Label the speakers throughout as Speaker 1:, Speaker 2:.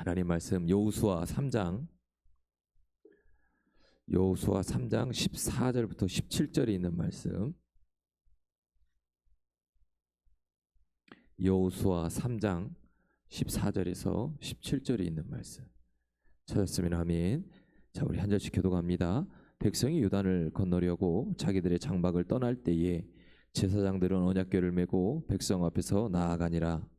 Speaker 1: 하나님 말씀 여호수아 3장 14절부터 17절에 있는 말씀. 여호수아 3장 14절에서 17절에 있는 말씀 찾았으면 아멘. 자, 우리 한 절씩 교독합니다. 백성이 요단을 건너려고 자기들의 장막을 떠날 때에 제사장들은 언약궤를 메고 백성 앞에서 나아가니라.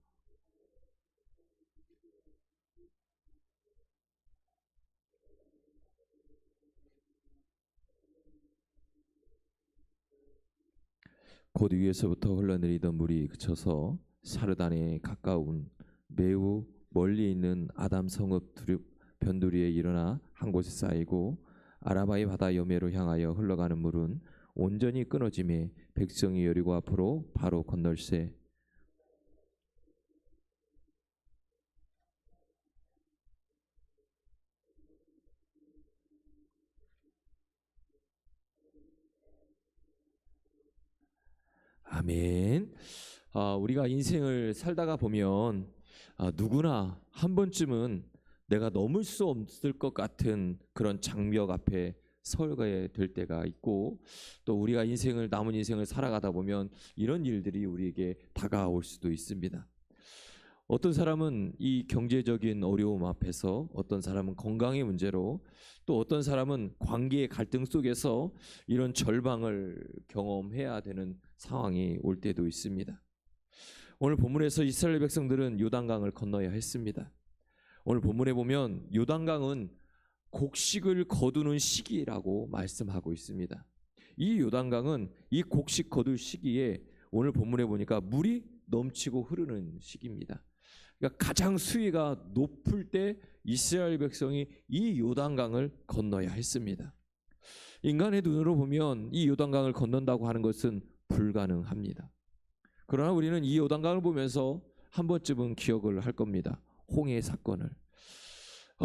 Speaker 1: 곧 위에서부터 흘러내리던 물이 그쳐서 사르단에 가까운 매우 멀리 있는 아담 성읍 변두리에 일어나 한 곳에 쌓이고 아라바의 바다 여매로 향하여 흘러가는 물은 온전히 끊어지매 백성이 여리고 앞으로 바로 건널세. 아멘. 우리가 인생을 살다가 보면 누구나 한 번쯤은 내가 넘을 수 없을 것 같은 그런 장벽 앞에 서게 될 때가 있고, 또 우리가 남은 인생을 살아가다 보면 이런 일들이 우리에게 다가올 수도 있습니다. 어떤 사람은 이 경제적인 어려움 앞에서, 어떤 사람은 건강의 문제로, 또 어떤 사람은 관계의 갈등 속에서 이런 절망을 경험해야 되는 상황이 올 때도 있습니다. 오늘 본문에서 이스라엘 백성들은 요단강을 건너야 했습니다. 오늘 본문에 보면 요단강은 곡식을 거두는 시기라고 말씀하고 있습니다. 이 요단강은 이 곡식 거둘 시기에 오늘 본문에 보니까 물이 넘치고 흐르는 시기입니다. 그러니까 가장 수위가 높을 때 이스라엘 백성이 이 요단강을 건너야 했습니다. 인간의 눈으로 보면 이 요단강을 건넌다고 하는 것은 불가능합니다. 그러나 우리는 이 요단강을 보면서 한 번쯤은 기억을 할 겁니다. 홍해 사건을.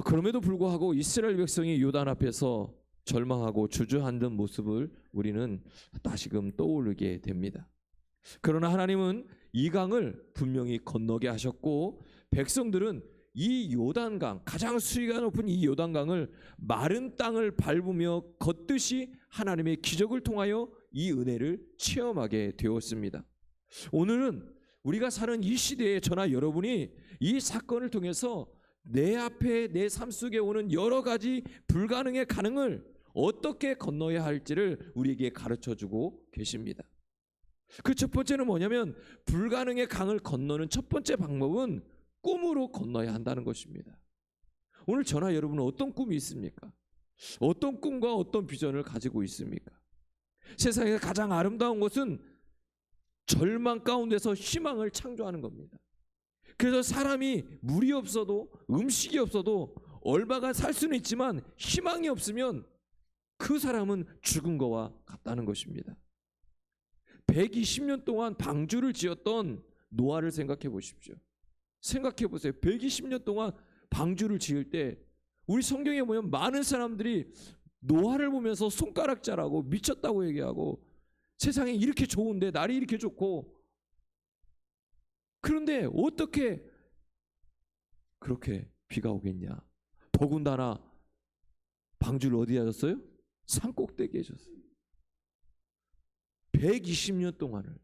Speaker 1: 그럼에도 불구하고 이스라엘 백성이 요단 앞에서 절망하고 주저앉은 모습을 우리는 다시금 떠오르게 됩니다. 그러나 하나님은 이 강을 분명히 건너게 하셨고, 백성들은 이 요단강, 가장 수위가 높은 이 요단강을 마른 땅을 밟으며 걷듯이 하나님의 기적을 통하여 이 은혜를 체험하게 되었습니다. 오늘은 우리가 사는 이 시대에 저나 여러분이 이 사건을 통해서 내 앞에 내 삶 속에 오는 여러 가지 불가능의 가능을 어떻게 건너야 할지를 우리에게 가르쳐주고 계십니다. 그 첫 번째는 뭐냐면, 불가능의 강을 건너는 첫 번째 방법은 꿈으로 건너야 한다는 것입니다. 오늘 저나 여러분은 어떤 꿈이 있습니까? 어떤 꿈과 어떤 비전을 가지고 있습니까? 세상에서 가장 아름다운 것은 절망 가운데서 희망을 창조하는 겁니다. 그래서 사람이 물이 없어도, 음식이 없어도 얼마간 살 수는 있지만 희망이 없으면 그 사람은 죽은 거와 같다는 것입니다. 120년 동안 방주를 지었던 노아를 생각해 보십시오. 생각해 보세요. 120년 동안 방주를 지을 때 우리 성경에 보면 많은 사람들이 노아를 보면서 손가락질하고 미쳤다고 얘기하고, 세상이 이렇게 좋은데, 날이 이렇게 좋고, 그런데 어떻게 그렇게 비가 오겠냐. 더군다나 방주를 어디에 하셨어요? 산 꼭대기에 하셨어요. 120년 동안을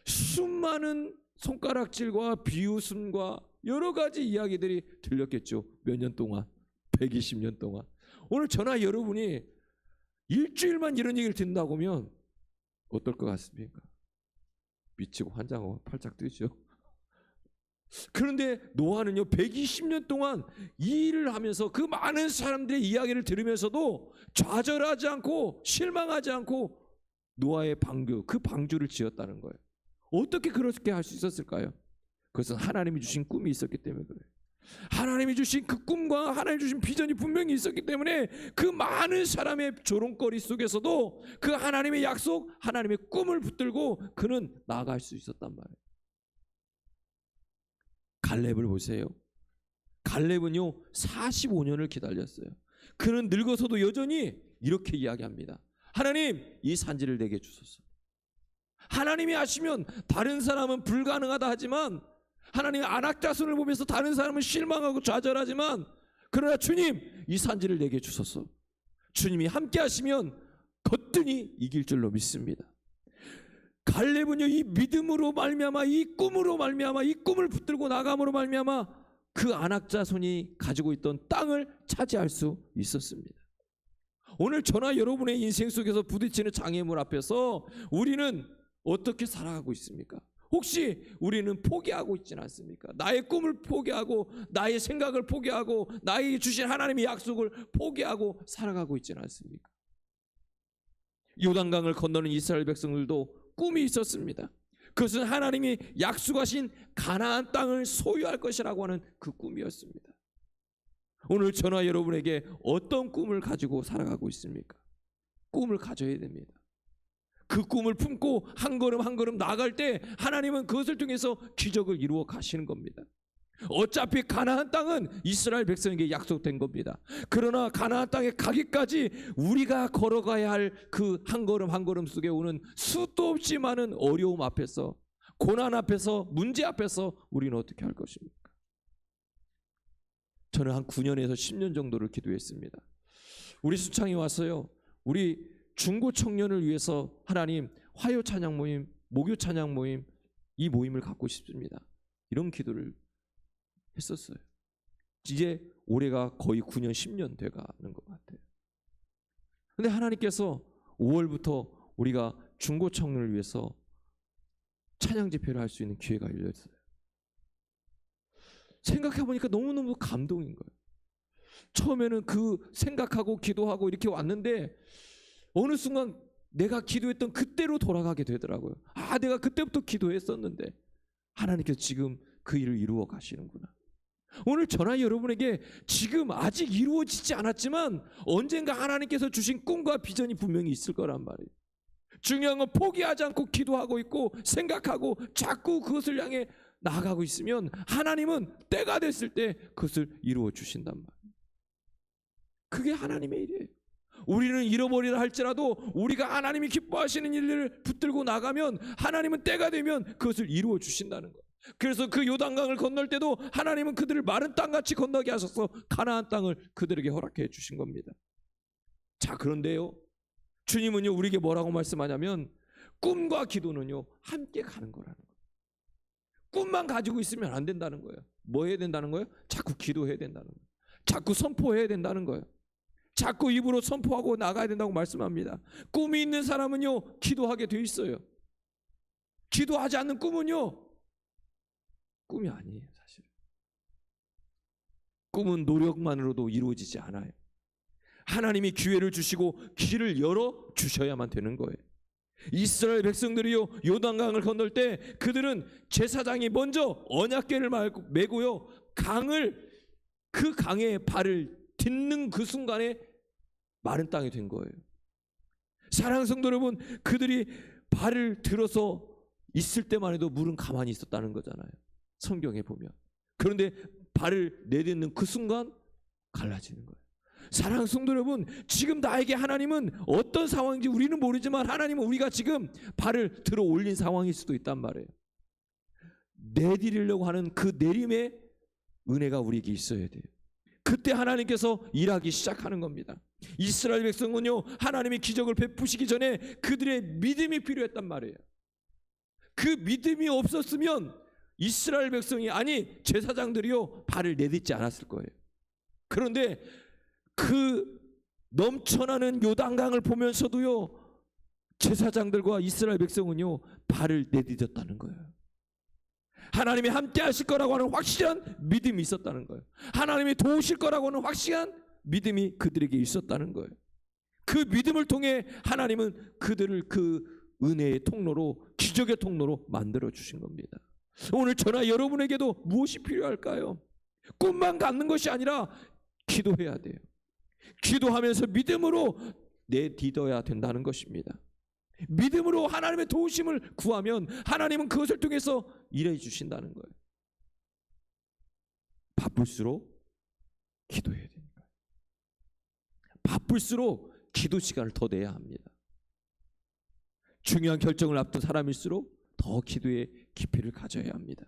Speaker 1: 수많은 손가락질과 비웃음과 여러 가지 이야기들이 들렸겠죠. 몇 년 동안, 120년 동안. 오늘 저나 여러분이 일주일만 이런 얘기를 듣는다고 하면 어떨 것 같습니까? 미치고 환장하고 팔짝 뛰죠. 그런데 노아는요, 120년 동안 이 일을 하면서 그 많은 사람들의 이야기를 들으면서도 좌절하지 않고 실망하지 않고 노아의 방주, 그 방주를 지었다는 거예요. 어떻게 그렇게 할 수 있었을까요? 그것은 하나님이 주신 꿈이 있었기 때문에 그래요. 하나님이 주신 그 꿈과 하나님이 주신 비전이 분명히 있었기 때문에 그 많은 사람의 조롱거리 속에서도 그 하나님의 약속, 하나님의 꿈을 붙들고 그는 나아갈 수 있었단 말이에요. 갈렙을 보세요. 갈렙은요 45년을 기다렸어요. 그는 늙어서도 여전히 이렇게 이야기합니다. 하나님, 이 산지를 내게 주소서. 하나님이 하시면 다른 사람은 불가능하다 하지만 하나님의 안악자손을 보면서 다른 사람은 실망하고 좌절하지만 그러나 주님 이 산지를 내게 주소서. 주님이 함께 하시면 거뜬히 이길 줄로 믿습니다. 갈렙은요 이 믿음으로 말미암아 이 꿈으로 말미암아 이 꿈을 붙들고 나감으로 말미암아 그 안악자손이 가지고 있던 땅을 차지할 수 있었습니다. 오늘 저나 여러분의 인생 속에서 부딪히는 장애물 앞에서 우리는 어떻게 살아가고 있습니까? 혹시 우리는 포기하고 있지는 않습니까? 나의 꿈을 포기하고 나의 생각을 포기하고 나에게 주신 하나님의 약속을 포기하고 살아가고 있지는 않습니까? 요단강을 건너는 이스라엘 백성들도 꿈이 있었습니다. 그것은 하나님이 약속하신 가나안 땅을 소유할 것이라고 하는 그 꿈이었습니다. 오늘 저나 여러분에게 어떤 꿈을 가지고 살아가고 있습니까? 꿈을 가져야 됩니다. 그 꿈을 품고 한 걸음 한 걸음 나아갈 때 하나님은 그것을 통해서 기적을 이루어 가시는 겁니다. 어차피 가나안 땅은 이스라엘 백성에게 약속된 겁니다. 그러나 가나안 땅에 가기까지 우리가 걸어가야 할 그 한 걸음 한 걸음 속에 오는 수도 없이 많은 어려움 앞에서, 고난 앞에서, 문제 앞에서 우리는 어떻게 할 것입니까? 저는 한 9년에서 10년 정도를 기도했습니다. 우리 수창이 왔어요. 우리 중고 청년을 위해서 하나님 화요 찬양 모임, 목요 찬양 모임, 이 모임을 갖고 싶습니다. 이런 기도를 했었어요. 이제 올해가 거의 9년 10년 돼가는 것 같아요. 근데 하나님께서 5월부터 우리가 중고 청년을 위해서 찬양 집회를 할 수 있는 기회가 열렸어요. 생각해보니까 너무너무 감동인 거예요. 처음에는 그 생각하고 기도하고 이렇게 왔는데 어느 순간 내가 기도했던 그때로 돌아가게 되더라고요. 아, 내가 그때부터 기도했었는데 하나님께서 지금 그 일을 이루어 가시는구나. 오늘 저나 여러분에게 지금 아직 이루어지지 않았지만 언젠가 하나님께서 주신 꿈과 비전이 분명히 있을 거란 말이에요. 중요한 건 포기하지 않고 기도하고 있고 생각하고 자꾸 그것을 향해 나아가고 있으면 하나님은 때가 됐을 때 그것을 이루어 주신단 말이에요. 그게 하나님의 일이에요. 우리는 잃어버리라 할지라도 우리가 하나님이 기뻐하시는 일을 붙들고 나가면 하나님은 때가 되면 그것을 이루어 주신다는 거예요. 그래서 그 요단강을 건널 때도 하나님은 그들을 마른 땅같이 건너게 하셔서 가나안 땅을 그들에게 허락해 주신 겁니다. 자, 그런데요, 주님은요 우리에게 뭐라고 말씀하냐면 꿈과 기도는요 함께 가는 거라는 거예요. 꿈만 가지고 있으면 안 된다는 거예요. 뭐 해야 된다는 거예요? 자꾸 기도해야 된다는 거예요. 자꾸 선포해야 된다는 거예요. 자꾸 입으로 선포하고 나가야 된다고 말씀합니다. 꿈이 있는 사람은요 기도하게 돼 있어요. 기도하지 않는 꿈은요 꿈이 아니에요. 사실 꿈은 노력만으로도 이루어지지 않아요. 하나님이 기회를 주시고 길을 열어 주셔야만 되는 거예요. 이스라엘 백성들이요 요단강을 건널 때 그들은 제사장이 먼저 언약궤를 메고요 그 강에 발을 딛는 그 순간에 마른 땅이 된 거예요. 사랑하는 성도 여러분, 그들이 발을 들어서 있을 때만 해도 물은 가만히 있었다는 거잖아요. 성경에 보면. 그런데 발을 내딛는 그 순간 갈라지는 거예요. 사랑하는 성도 여러분, 지금 나에게 하나님은 어떤 상황인지 우리는 모르지만 하나님은 우리가 지금 발을 들어 올린 상황일 수도 있단 말이에요. 내디리려고 하는 그 내림의 은혜가 우리에게 있어야 돼요. 그때 하나님께서 일하기 시작하는 겁니다. 이스라엘 백성은요 하나님의 기적을 베푸시기 전에 그들의 믿음이 필요했단 말이에요. 그 믿음이 없었으면 이스라엘 백성이 아니 제사장들이요 발을 내딛지 않았을 거예요. 그런데 그 넘쳐나는 요단강을 보면서도요 제사장들과 이스라엘 백성은요 발을 내딛었다는 거예요. 하나님이 함께 하실 거라고 하는 확실한 믿음이 있었다는 거예요. 하나님이 도우실 거라고 하는 확실한 믿음이 그들에게 있었다는 거예요. 그 믿음을 통해 하나님은 그들을 그 은혜의 통로로, 기적의 통로로 만들어 주신 겁니다. 오늘 저나 여러분에게도 무엇이 필요할까요? 꿈만 갖는 것이 아니라 기도해야 돼요. 기도하면서 믿음으로 내딛어야 된다는 것입니다. 믿음으로 하나님의 도우심을 구하면 하나님은 그것을 통해서 일해 주신다는 거예요. 바쁠수록 기도해야 되는 거예요. 바쁠수록 기도 시간을 더 내야 합니다. 중요한 결정을 앞둔 사람일수록 더 기도의 깊이를 가져야 합니다.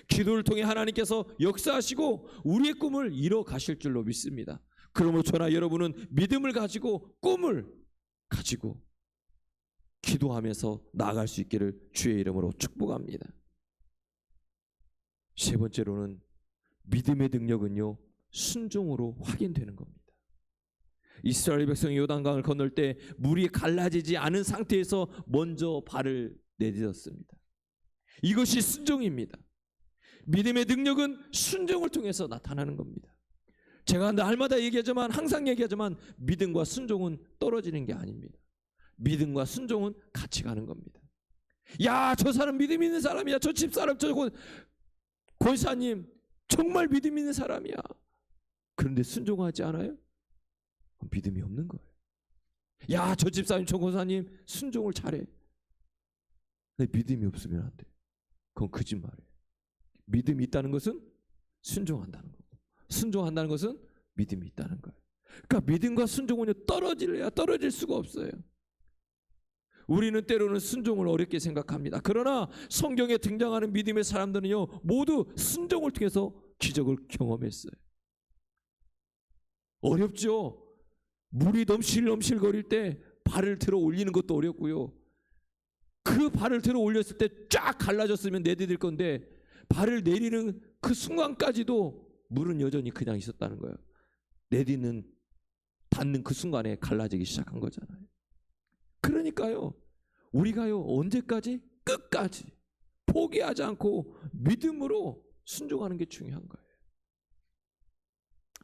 Speaker 1: 기도를 통해 하나님께서 역사하시고 우리의 꿈을 이뤄 가실 줄로 믿습니다. 그러므로 저나 여러분은 믿음을 가지고 꿈을 가지고 기도하면서 나아갈 수 있기를 주의 이름으로 축복합니다. 세 번째로는 믿음의 능력은요, 순종으로 확인되는 겁니다. 이스라엘 백성이 요단강을 건널 때 물이 갈라지지 않은 상태에서 먼저 발을 내딛었습니다. 이것이 순종입니다. 믿음의 능력은 순종을 통해서 나타나는 겁니다. 제가 날마다 얘기하지만, 항상 얘기하지만, 믿음과 순종은 떨어지는 게 아닙니다. 믿음과 순종은 같이 가는 겁니다. 야, 저 사람 믿음 있는 사람이야. 저 집사람, 저 권사님 정말 믿음 있는 사람이야. 그런데 순종하지 않아요? 믿음이 없는 거예요. 야, 저 집사님, 저 권사님 순종을 잘해. 근데 믿음이 없으면 안 돼. 그건 거짓말이에요. 믿음이 있다는 것은 순종한다는 거고, 순종한다는 것은 믿음이 있다는 거예요. 그러니까 믿음과 순종은 떨어질 수가 없어요. 우리는 때로는 순종을 어렵게 생각합니다. 그러나 성경에 등장하는 믿음의 사람들은요, 모두 순종을 통해서 기적을 경험했어요. 어렵죠. 물이 넘실넘실 거릴 때 발을 들어 올리는 것도 어렵고요. 그 발을 들어 올렸을 때 쫙 갈라졌으면 내디딜 건데, 발을 내리는 그 순간까지도 물은 여전히 그냥 있었다는 거예요. 닿는 그 순간에 갈라지기 시작한 거잖아요. 그러니까요, 우리가요, 언제까지? 끝까지 포기하지 않고 믿음으로 순종하는 게 중요한 거예요.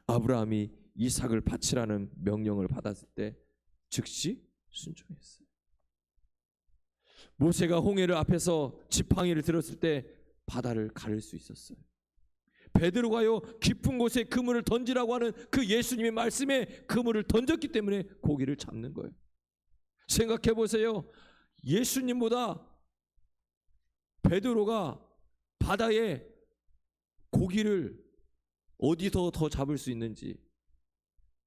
Speaker 1: 아브라함이 이삭을 바치라는 명령을 받았을 때 즉시 순종했어요. 모세가 홍해를 앞에서 지팡이를 들었을 때 바다를 가를 수 있었어요. 베드로가요, 깊은 곳에 그물을 던지라고 하는 그 예수님의 말씀에 그물을 던졌기 때문에 고기를 잡는 거예요. 생각해 보세요. 예수님보다 베드로가 바다에 고기를 어디서 더 잡을 수 있는지,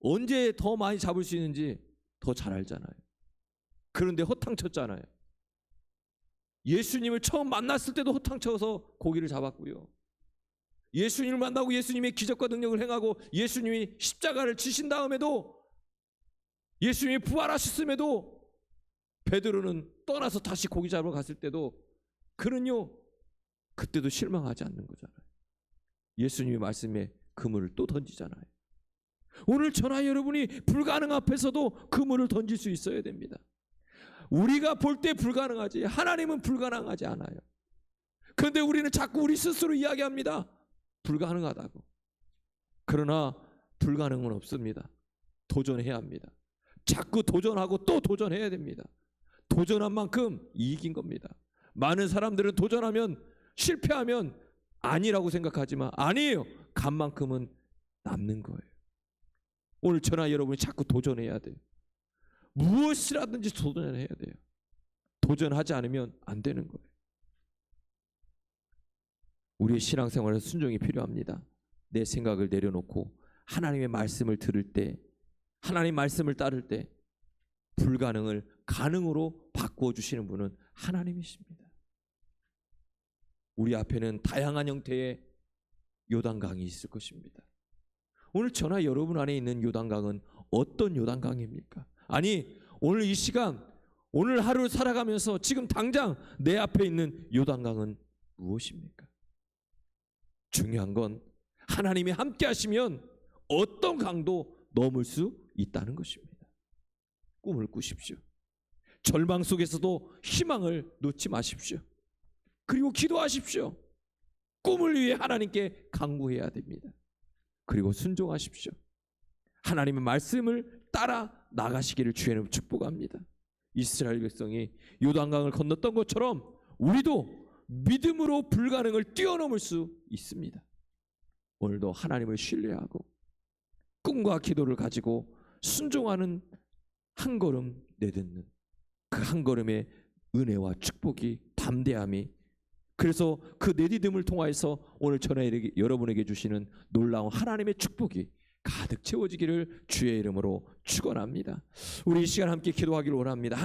Speaker 1: 언제 더 많이 잡을 수 있는지 더 잘 알잖아요. 그런데 허탕쳤잖아요. 예수님을 처음 만났을 때도 허탕쳐서 고기를 잡았고요. 예수님을 만나고 예수님의 기적과 능력을 행하고 예수님이 십자가를 지신 다음에도, 예수님이 부활하셨음에도 베드로는 떠나서 다시 고기 잡으러 갔을 때도 그는요, 그때도 실망하지 않는 거잖아요. 예수님의 말씀에 그물을 또 던지잖아요. 오늘 저나 여러분이 불가능 앞에서도 그물을 던질 수 있어야 됩니다. 우리가 볼 때 불가능하지, 하나님은 불가능하지 않아요. 그런데 우리는 자꾸 우리 스스로 이야기합니다. 불가능하다고. 그러나 불가능은 없습니다. 도전해야 합니다. 자꾸 도전하고 또 도전해야 됩니다. 도전한 만큼 이긴 겁니다. 많은 사람들은 도전하면, 실패하면 아니라고 생각하지만 아니에요. 간 만큼은 남는 거예요. 오늘 저나 여러분이 자꾸 도전해야 돼요. 무엇이라든지 도전해야 돼요. 도전하지 않으면 안 되는 거예요. 우리의 신앙생활에 순종이 필요합니다. 내 생각을 내려놓고 하나님의 말씀을 들을 때, 하나님 말씀을 따를 때 불가능을 가능으로 바꾸어 주시는 분은 하나님이십니다. 우리 앞에는 다양한 형태의 요단강이 있을 것입니다. 오늘 저나 여러분 안에 있는 요단강은 어떤 요단강입니까? 아니, 오늘 이 시간, 오늘 하루 살아가면서 지금 당장 내 앞에 있는 요단강은 무엇입니까? 중요한 건 하나님이 함께 하시면 어떤 강도 넘을 수 있다는 것입니다. 꿈을 꾸십시오. 절망 속에서도 희망을 놓지 마십시오. 그리고 기도하십시오. 꿈을 위해 하나님께 간구해야 됩니다. 그리고 순종하십시오. 하나님의 말씀을 따라 나가시기를 주의 이름으로 축복합니다. 이스라엘 백성이 요단강을 건넜던 것처럼 우리도 믿음으로 불가능을 뛰어넘을 수 있습니다. 오늘도 하나님을 신뢰하고 꿈과 기도를 가지고 순종하는 한 걸음 내딛는 그 한 걸음의 은혜와 축복이, 담대함이, 그래서 그 내디딤을 통하여서 오늘 저에게, 여러분에게 주시는 놀라운 하나님의 축복이 가득 채워지기를 주의 이름으로 축원합니다. 우리 이 시간 함께 기도하기를 원합니다.